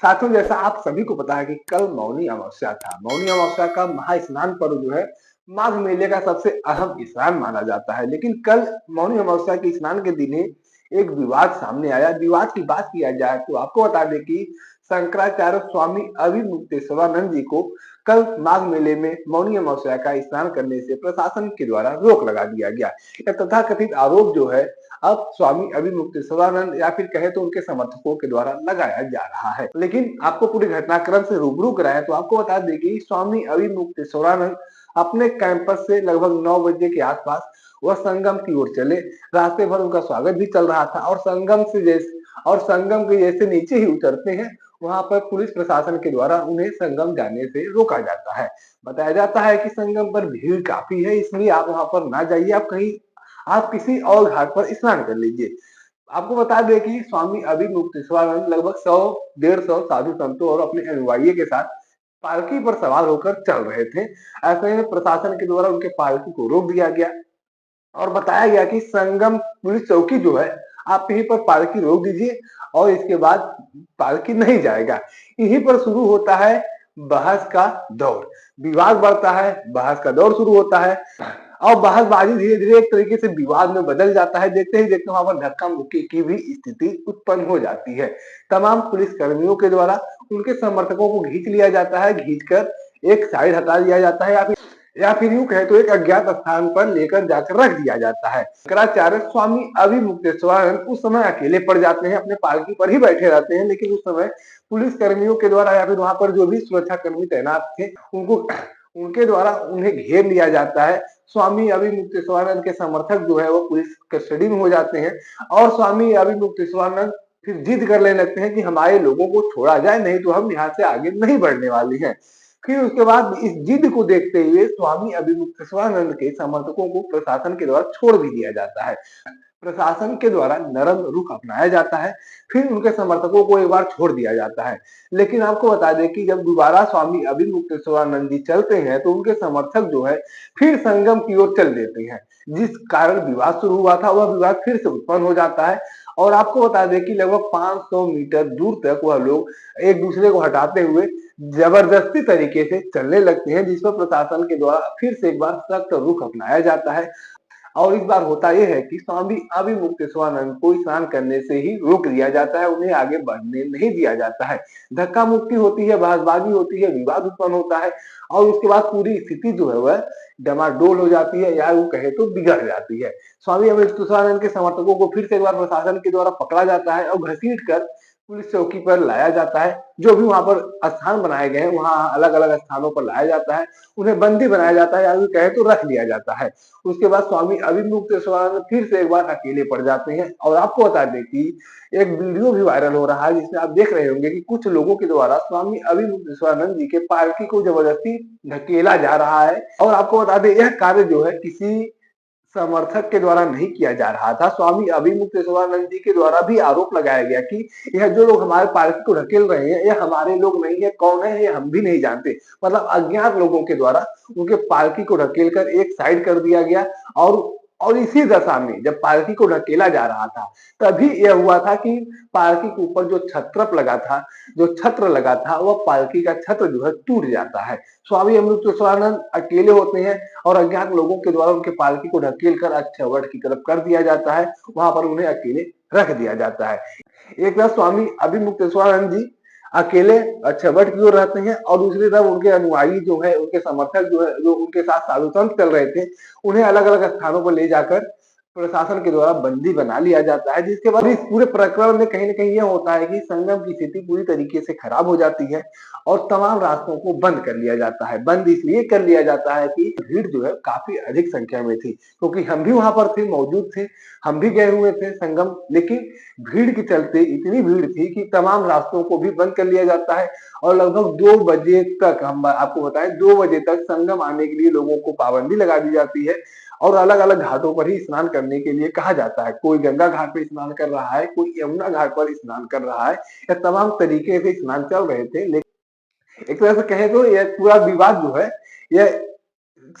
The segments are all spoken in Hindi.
साथियों, जैसा आप सभी को पता है कि कल मौनी अमावस्या था। मौनी अमावस्या का महास्नान पर्व जो है माघ मेले का सबसे अहम स्नान माना जाता है। लेकिन कल मौनी अमावस्या के स्नान के दिन ही एक विवाद सामने आया। विवाद की बात किया जाए तो आपको बता दें कि शंकराचार्य स्वामी अविमुक्तेश्वरानंद जी को कल माघ मेले में मौनी अमावस्या का स्नान करने से प्रशासन के द्वारा रोक लगा दिया गया। यह तथाकथित आरोप जो है अब स्वामी अविमुक्तेश्वरानंद या फिर कहे तो उनके समर्थकों के द्वारा लगाया जा रहा है। लेकिन आपको पूरी घटनाक्रम से रूबरू कराएं तो आपको बता दें कि स्वामी अविमुक्तेश्वरानंद अपने कैंपस से लगभग 9 बजे के आसपास वह संगम की ओर चले। रास्ते भर उनका स्वागत भी चल रहा था और संगम के जैसे नीचे ही उतरते हैं, वहां पर पुलिस प्रशासन के द्वारा उन्हें संगम जाने से रोका जाता है। बताया जाता है कि संगम पर भीड़ काफी है, इसलिए आप वहां पर ना जाइए, आप किसी और घाट पर स्नान कर लीजिए। आपको बता दें कि स्वामी अभिमुक्तेश्वरानंद लगभग 100-150 साधु संतों और अपने अनुयायियों के साथ पालकी पर सवार होकर चल रहे थे। ऐसे में प्रशासन के द्वारा उनके पालकी को रोक दिया गया और बताया गया कि संगम पुलिस चौकी जो है, आप यहीं पर पालकी रोक दीजिए और इसके बाद पालकी नहीं जाएगा। यहीं पर शुरू होता है बहस का दौर। विवाद बढ़ता है, बहस का दौर शुरू होता है और बहसबाजी धीरे धीरे एक तरीके से विवाद में बदल जाता है। देखते ही देखते वहां पर धक्का मुक्की की भी स्थिति उत्पन्न हो जाती है। तमाम पुलिस कर्मियों के द्वारा उनके समर्थकों को खींच लिया जाता है, खींचकर एक साइड हटा दिया जाता है या फिर यूं कहे तो एक अज्ञात स्थान पर लेकर जाकर रख दिया जाता है। शंकराचार्य स्वामी अविमुक्तेश्वरानंद उस समय अकेले पड़ जाते हैं, अपने पालकी पर ही बैठे रहते हैं। लेकिन उस समय पुलिस कर्मियों के द्वारा या फिर वहां पर जो भी सुरक्षा कर्मी तैनात थे उनको उनके द्वारा उन्हें घेर लिया जाता है। स्वामी अविमुक्तेश्वरानंद के समर्थक जो है वो पुलिस कस्टडी में हो जाते हैं और स्वामी अविमुक्तेश्वरानंद फिर जिद कर लेने लगते हैं कि हमारे लोगों को छोड़ा जाए, नहीं तो हम यहाँ से आगे नहीं बढ़ने वाले हैं। फिर उसके बाद इस जिद को देखते हुए स्वामी अविमुक्तेश्वरानंद के समर्थकों को प्रशासन के द्वारा छोड़ भी दिया जाता है। प्रशासन के द्वारा नरम रुख अपनाया जाता है, फिर उनके समर्थकों को एक बार छोड़ दिया जाता है। लेकिन आपको बता दें कि जब दोबारा स्वामी अविमुक्तेश्वरानंद जी चलते हैं तो उनके समर्थक जो है फिर संगम की ओर चल देते हैं। जिस कारण विवाद शुरू हुआ था वह विवाद फिर से उत्पन्न हो जाता है और आपको बता दें कि लगभग 500 मीटर दूर तक वह लोग एक दूसरे को हटाते हुए जबरदस्ती तरीके से चलने लगते हैं, जिस पर प्रशासन के द्वारा फिर से एक बार सख्त रुख अपनाया जाता है। और इस बार होता यह है कि स्वामी अविमुक्तेश्वरानंद को स्नान करने से ही रोक दिया जाता है, उन्हें आगे बढ़ने नहीं दिया जाता है। धक्का मुक्की होती है, बहसबाजी होती है, विवाद उत्पन्न होता है और उसके बाद पूरी स्थिति जो है वह डमाडोल हो जाती है या वो कहे तो बिगड़ जाती है। स्वामी अविमुक्तेश्वरानंद के समर्थकों को फिर से एक बार प्रशासन के द्वारा पकड़ा जाता है और घसीट कर पुलिस चौकी पर लाया जाता है। जो भी वहां पर स्थान बनाए गए हैं वहां अलग अलग स्थानों पर लाया जाता है, उन्हें बंदी बनाया जाता है या कहे तो रख लिया जाता है। उसके बाद स्वामी अविमुक्तेश्वरानंद फिर से एक बार अकेले पड़ जाते हैं और आपको बता दें कि एक वीडियो भी वायरल हो रहा है जिसमें आप देख रहे होंगे कि कुछ लोगों के द्वारा स्वामी अविमुक्तेश्वरानंद जी के पालकी को जबरदस्ती धकेला जा रहा है। और आपको बता दें यह कार्य जो है किसी समर्थक के द्वारा नहीं किया जा रहा था। स्वामी अविमुक्तेश्वरानंद जी के द्वारा भी आरोप लगाया गया कि यह जो लोग हमारे पालकी को ढकेल रहे हैं यह हमारे लोग नहीं है, कौन है ये हम भी नहीं जानते। मतलब अज्ञात लोगों के द्वारा उनके पालकी को ढकेल कर एक साइड कर दिया गया और इसी दशा में जब पालकी को ढकेला जा रहा था तभी यह हुआ था कि पालकी के ऊपर जो छत्र लगा था वह पालकी का छत्र जो है टूट जाता है। स्वामी अमृतेश्वरानंद अकेले होते हैं और अज्ञात लोगों के द्वारा उनके पालकी को ढकेल कर अक्षयवट की तरफ कर दिया जाता है, वहां पर उन्हें अकेले रख दिया जाता है। एक तरफ स्वामी अभिमुक्तेश्वरानंद जी अकेले अक्षयवट की ओर रहते हैं और दूसरी तरफ उनके अनुयायी जो है, उनके समर्थक जो है, जो उनके साथ साधु संत चल रहे थे, उन्हें अलग अलग स्थानों पर ले जाकर प्रशासन के द्वारा बंदी बना लिया जाता है। जिसके बाद इस पूरे प्रकरण में कहीं ना कहीं यह होता है कि संगम की स्थिति पूरी तरीके से खराब हो जाती है और तमाम रास्तों को बंद कर लिया जाता है। बंद इसलिए कर लिया जाता है कि भीड़ जो है काफी अधिक संख्या में थी, क्योंकि हम भी वहां पर थे, मौजूद थे, हम भी गए हुए थे संगम। लेकिन भीड़ के चलते इतनी भीड़ थी कि तमाम रास्तों को भी बंद कर लिया जाता है और लगभग 2 बजे तक, हम आपको बताएं 2 बजे तक संगम आने के लिए लोगों को पाबंदी लगा दी जाती है और अलग अलग घाटों पर ही स्नान करने के लिए कहा जाता है। कोई गंगा घाट पर स्नान कर रहा है, कोई यमुना घाट पर स्नान कर रहा है, या तमाम तरीके से स्नान चल रहे थे। लेकिन एक तरह से कहें तो यह पूरा विवाद जो है यह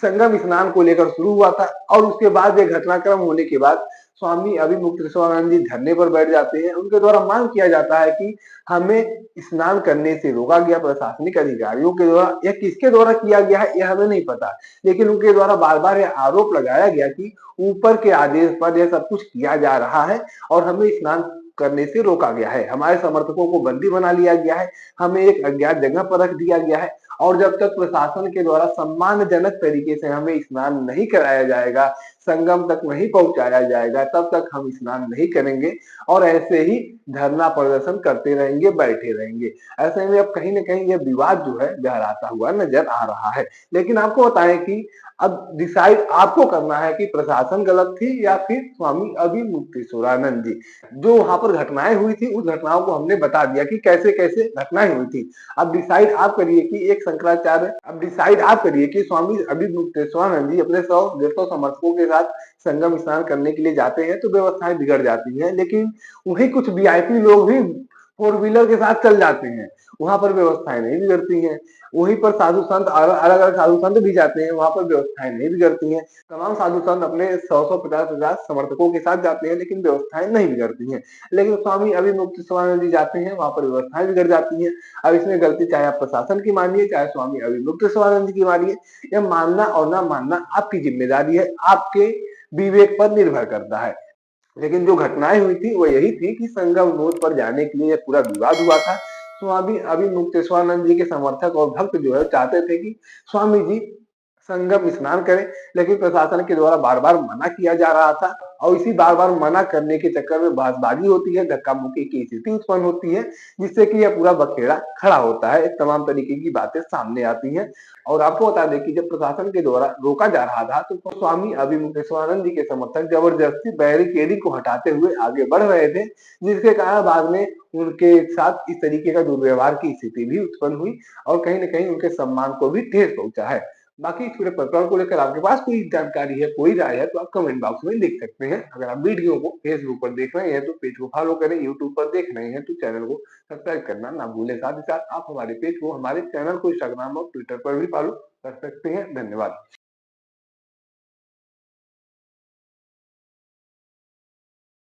संगम स्नान को लेकर शुरू हुआ था और उसके बाद यह घटनाक्रम होने के बाद स्वामी अभिमुक्तेश्वरानंद जी धरने पर बैठ जाते हैं। उनके द्वारा मांग किया जाता है कि हमें स्नान करने से रोका गया प्रशासनिक अधिकारियों के द्वारा, या किसके द्वारा किया गया है यह हमें नहीं पता, लेकिन उनके द्वारा बार-बार यह आरोप लगाया गया कि ऊपर के आदेश पर यह सब कुछ किया जा रहा है और हमें स्नान करने से रोका गया है। हमारे समर्थकों को बंदी बना लिया गया है, हमें एक अज्ञात जगह पर रख दिया गया है और जब तक प्रशासन के द्वारा सम्मानजनक तरीके से हमें स्नान नहीं कराया जाएगा, संगम तक नहीं पहुंचाया जाएगा, तब तक हम स्नान नहीं करेंगे और ऐसे ही धरना प्रदर्शन करते रहेंगे, बैठे रहेंगे। ऐसे में अब कहीं न कहीं ये विवाद जो है गहराता हुआ नज़र आ रहा है। लेकिन आपको बताएँ कि अब डिसाइड आपको करना है कि प्रशासन गलत थी या फिर स्वामी अभिमुक्तेश्वरानंद जी। जो वहाँ पर घटनाएँ हुई थी, उस घटनाओं को हमने बता दिया कि कैसे-कैसे घटनाएँ हुई थी। अब डिसाइड आप करिए कि एक शंकराचार्य अब डिसाइड आप करिए कि स्वामी अभिमुक्तेश्वरानंद जी अपने 100 डेढ़ 100 समर्थकों के साथ संगम स्नान करने के लिए जाते हैं, तो व्यवस्थाएँ बिगड़ जाती हैं। लेकिन वहीं कुछ वीआईपी लोग भी फोर व्हीलर के साथ चल जाते हैं, वहाँ पर व्यवस्थाएँ नहीं बिगड़ती हैं। वहीं पर साधु संत अलग-अलग साधु संत भी जाते हैं, वहाँ पर व्यवस्थाएँ नहीं बिगड़ती हैं। तमाम साधु संत अपने 100-100 50-50 समर्थकों के साथ जाते हैं, लेकिन व्यवस्थाएँ नहीं बिगड़ती हैं। लेकिन स्वामी अभिमुक्तेश्वरानंद जी जाते हैं, वहाँ पर व्यवस्थाएँ बिगड़ जाती हैं। अब इसमें गलती चाहे आप प्रशासन की मानिए, चाहे स्वामी अभिमुक्तेश्वरानंद जी की मानिए, यह मानना और ना मानना आपकी ज़िम्मेदारी है, आपके विवेक पर निर्भर करता है। लेकिन जो घटनाएँ हुई थी वो यही थी कि संगम नोट पर जाने के लिए पूरा विवाद हुआ था। स्वामी अभिमुक्तेश्वरानंद जी के समर्थक और भक्त जो है चाहते थे कि स्वामी जी संगम स्नान करें, लेकिन प्रशासन के द्वारा बार-बार मना किया जा रहा था और इसी बार-बार मना करने के चक्कर में बहसबाजी होती है, धक्का-मुक्की की स्थिति उत्पन्न होती है, जिससे कि यह पूरा बखेड़ा खड़ा होता है। तमाम तरीके की बातें सामने आती हैं और आपको बता दें कि जब प्रशासन के द्वारा रोका जा रहा था, तो स्वामी अभिमुक्तेश्वरानंद जी के समर्थक जबरदस्ती बैरिकेडिंग को हटाते हुए आगे बढ़ रहे थे, जिसके कारण बाद में उनके साथ इस तरीके का दुर्व्यवहार की स्थिति भी उत्पन्न हुई और कहीं न कहीं उनके सम्मान को भी ठेस पहुँचा है। बाकी इस पूरे प्रकरण को लेकर आपके पास कोई जानकारी है, कोई राय है, तो आप कमेंट बॉक्स में लिख सकते हैं। अगर आप वीडियो को फेसबुक पर देख रहे हैं, तो पेज को फॉलो करें, यूट्यूब पर देख रहे हैं, तो चैनल को सब्सक्राइब करना ना भूलें। साथ ही साथ आप हमारे पेज को, हमारे चैनल को इंस्टाग्राम और ट्विटर पर भी फॉलो कर सकते हैं। धन्यवाद।